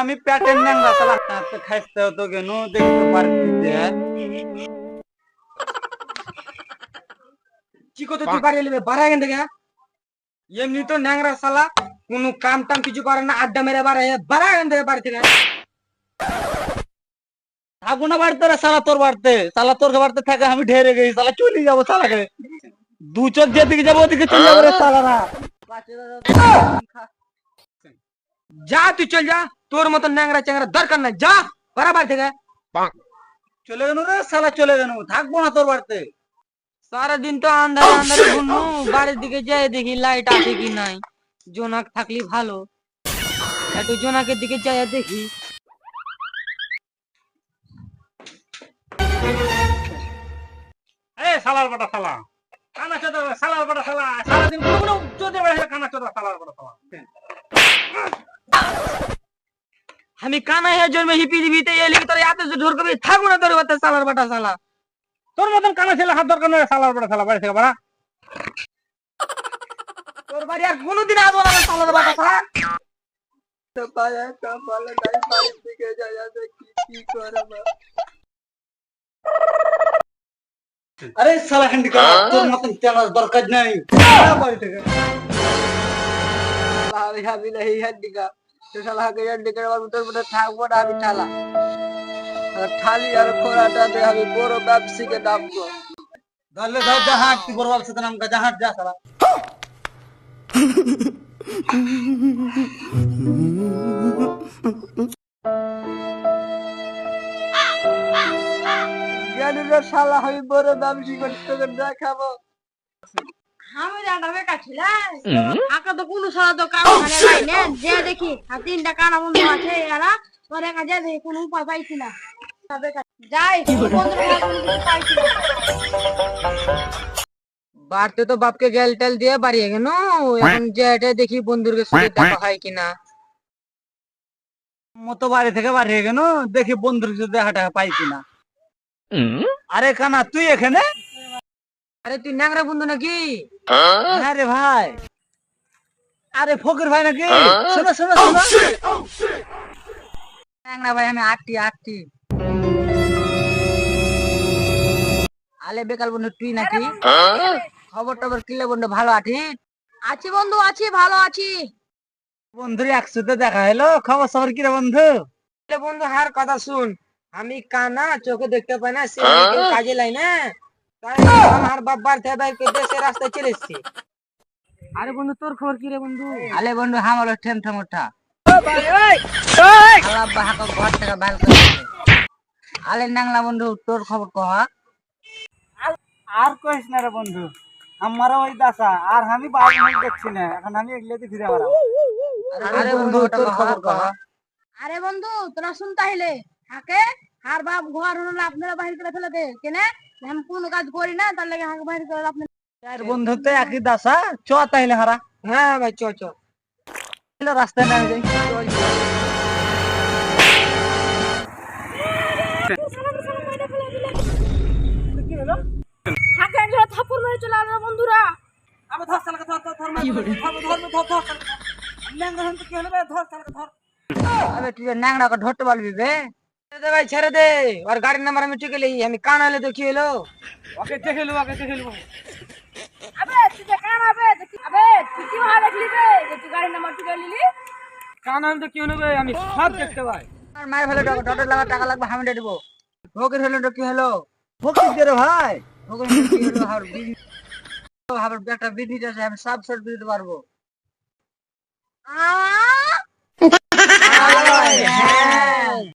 আমি প্যাটেন ন্যাংরা শালা খাইতে তো কেন দেখতে পারছি কি করতে তুই বাড়ি এলি বাড়া এখান থেকে এমনি তো ন্যাংরা শালা কোনো কাম টাম কিছু করে না আড্ডা মেরে বাড়া এখান থেকে বাড়ি থেকে থাকবো না বাড়িতে রে শালা তোর বাড়িতে শালা তোর বাড়িতে থাকে আমি ঢেরে গেছি শালা চলে যাবো শালাকে দু চোখ যেদিকে যাবো ওদিকে চলে যাবো রে শালারা যা তুই চল যা তোর মতো ন্যাংরা চ্যাংরা দরকার নাই যা বাড়া বাড়ি থেকে চলে গেল রে শালা চলে গেল থাকবো না তোর বাড়িতে সারাদিন তো আন্ধারে আন্ধারে ঘুরনু বাড়ির দিকে যাই দেখি লাইট আছে কি নাই জোনাক থাকলে ভালো একটু জোনাকের দিকে যাই দেখি এ শালার বাটা শালা কানা চোদা শালার বাটা শালা সারাদিন কোনো চোদে বেড়ে কানা চোদা শালার বাটা শালা আমি কানা হয়ে জন্মে হিপি দিবিতে এলি তোর এত ঢোর কবি থাকবো না তোর বাতে সালার বাটা শালা তোর মতন কানা ছেলে হাত দরকার নয় শালার বাটা শালা বাড়ি থেকে বাড়া তোর বাড়ি আর কোনোদিন আসবো না সালার বাটা শালা তো পায়া কপালে নাই বাড়ির দিকে যাই দেখি কি করব আরে শালা হ্যান্ডিকা তোর মতন তেলার দরকার নাই বাড়ি থেকে ভাবি ভাবি नहीं हड्डीका तो साला के हड्डीका बाबू তোর মধ্যে থাকবো না আমি ঠালা আর ঠালি আর খোরাটা দে আমি বড় ব্যবসায়ীকে ডাকবো ধরলে ধর জাহাজ তুই বড় বাবু সাথে নাম কা জাহাজ যা শালা জানিরে শালা আমি বড় ব্যবসায়ী করতে দেখাবো আমি রান্নাবে কাছিলাই আকা তো কোনো সালা তো কাম মানে নাই না যে দেখি আর তিনটা কানা বন্ধু আছে এরা তোরে কাজে দেখি কোনো উপায় পাইছি না তবে যাই বন্ধুরা কোনো কিছু পাইছি না বাড়তে তো বাপকে গেল টেল দিয়ে বাড়িয়ে গেল এখন যেটা দেখি বন্ধুরকে সাথে দেখা হয় কিনা মতো বাড়ি থেকে বাড়িয়ে গেল দেখি বন্ধুর সাথে হাঁটা পাই কিনা আরে কানা তুই এখানে আরে তুই ন্যাংরা বন্ধু নাকি হ্যাঁ রে ভাই আরে ফকির ভাই নাকি শোনো শোনো শোনো ন্যাংরা ভাই আমি আটটি আলে বেকাল বন্ধু তুই নাকি খবর টবর কিলে বন্ধু ভালো আছি আছি বন্ধু আছি ভালো আছি বন্ধুর একসাথে দেখা হলো খবর সবর কি রে বন্ধু বন্ধু হার কথা শুন আমি কানা চোখে দেখতে পাই না সে কাজে লাই না তাই আমার বাবার থেকে দেশে রাস্তায় চলে এসেছি আরে বন্ধু তোর খবর কি রে বন্ধু আলে বন্ধু আমার ঠেম ঠেম ওঠা ঘর থেকে ভালো করে আলে নাংলা বন্ধু তোর খবর কহ আর কইস না রে বন্ধু আমারও ওই দাসা আর আমি বাড়ি মুখ দেখছি না এখন আমি এগুলোতে ফিরে বেড়াবো আরে বন্ধু তোর খবর কহ আরে বন্ধু তোরা শুন তাইলে থাকে আর বাপ ঘর হলো আপনারা বাহির করে ফেলে দে কেনে আমি কোনো কাজ করি না তার লাগে হাঁক বাহির করে আপনি চার বন্ধু তো একই দাসা চ তাইলে হারা হ্যাঁ ভাই চ চ রাস্তায় না যাই হাঁকে একজোড়া থাপ্পড় মেরে চলে আসলো বন্ধুরা আবে ধর শালাকে ধর ধর ধর ধর ধর ন্যাংরা হন তো কি হলো বে ধর শালাকে ধর আবে তুই ন্যাংড়া কে ধরতে পারবি বে ছেড়ে দে ভাই ছেড়ে দে আর গাড়ির নাম্বার আমি টিকে লই আমি কান হলে তো কি হলো ওকে দেখে লো আবে তুই যে কান আবে আবে তুই কি ভাবে দেখলি বে যে তুই গাড়ি নাম্বার তুই লিলি কান হন তো কি হলো বে আমি সব দেখতে পাই আর মায়ের ফেলে ডটর লাগা টাকা লাগবে আমি দিয়ে দেব ভোগের হলো তো কি হলো ভক্তি দে রে ভাই ভোগের হলো কি হলো আর বিজনেস একটা বিজনেস আছে আমি সব শর্ট দিতে পারবো